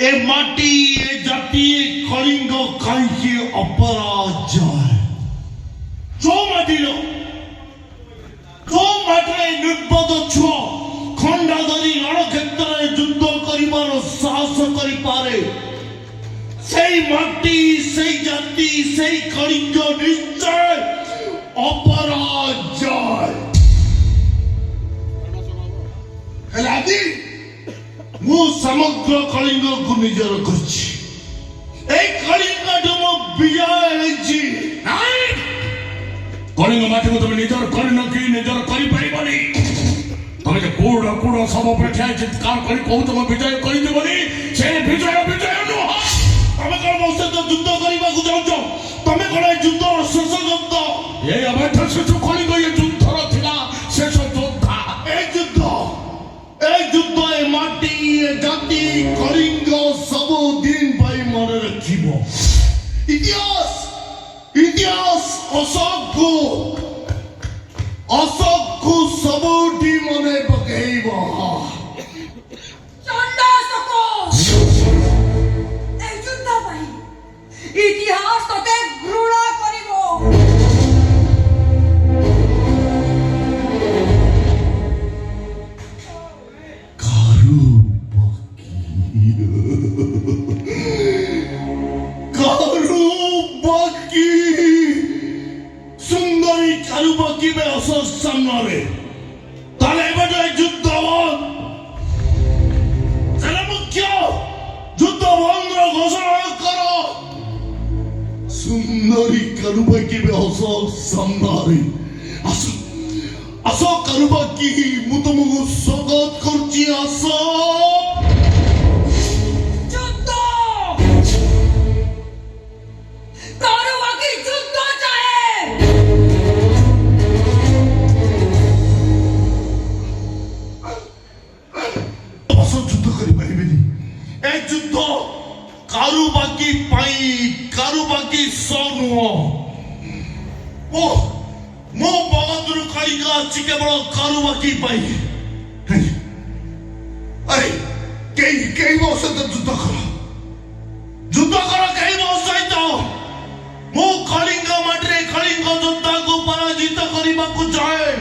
ଏ ମାଟି ଏ ଜାତି କଳିଙ୍ଗ କାହିଁକି ଅପରାଜୟ? ଯୋଉ ମାଟିରେ ନିର୍ବୋଧ ଛୁଆ ଖଣ୍ଡା ଧରି ରଣକ୍ଷେତ୍ରରେ ଯୁଦ୍ଧ କରିବାର ସାହସ କରିପାରେ, সেই মাটি সেই জাতি সেই কলিঙ্গ নিশ্চয় অপরাজয়। ହେଲେ ଆଜି ମୁଁ ସମଗ୍ର କଳିଙ୍ଗକୁ ନିଜର କରିଛି। এই କଳିଙ୍ଗଠୁ ମୁଁ ବିଜୟ ହେଇଛି। କଳିଙ୍ଗ ମାଟିକୁ ତମେ ନିଜର କରିନ କି ନିଜର କରିପାରିବନି। ତମେ ଯେ କୋଡ଼ କୋଡ଼ ସବୁ ଅପେକ୍ଷା ଚିତ୍କାର କରି କହୁଛ ବିଜୟ କରିଦେବନି, ସେ ବିଜୟ ନୁହଁ। ତମେ କଣ ମୋ ସହିତ ଯୁଦ୍ଧ କରିବାକୁ ଚାହୁଁଛ? ତମେ କଣ ଏ ଯୁଦ୍ଧର ଶେଷ ଯୁଦ୍ଧ? ଏ ଅବୈଧ ଶିଶୁ କଳିଙ୍ଗ ଏ ଯୁଦ୍ଧର ଥିଲା ଶେଷ ଯୋଦ୍ଧା। ଏ ଯୁଦ୍ଧ ଏ ମାଟି ଏ ଜାତି କଳିଙ୍ଗ ସବୁଦିନ ପାଇଁ ମନେ ରଖିବ। ଇତିହାସ ଅଶୋକକୁ ସବୁଠି ମନେ ପକେଇବ। ইতিহাস তোতে ঘৃণা করিব। কারুবাকি সুন্দরী কারুবাকি বে অশোক সামনে তাহলে এবার যুদ্ধ মুখ্য যুদ্ধ বন্ধ ঘোষণা করো। সুন্দরী কারুবাকি বে অশোক সামনে আস কারুবাকি মু তোমাকে স্বাগত করছি। আস যুদ্ধ କରିପାରିବେନି। ଏ ଯୁଦ୍ଧ କାରୁବାକି ପାଇଁ କାରୁବାକି ନୁହଁ। ମୋ ବଗଦୁର କାଳିଙ୍ଗ ଅଛି କେବଳ କାରୁବାକି ପାଇଁ। ଆରେ କେହି ମୋ ସହିତ ଯୁଦ୍ଧ କର କେହି ମୋ ସହିତ। ମୁଁ କଳିଙ୍ଗ ମାଟିରେ କଳିଙ୍ଗ ଯୋଦ୍ଧାକୁ ପରାଜିତ କରିବାକୁ ଚାହେଁ।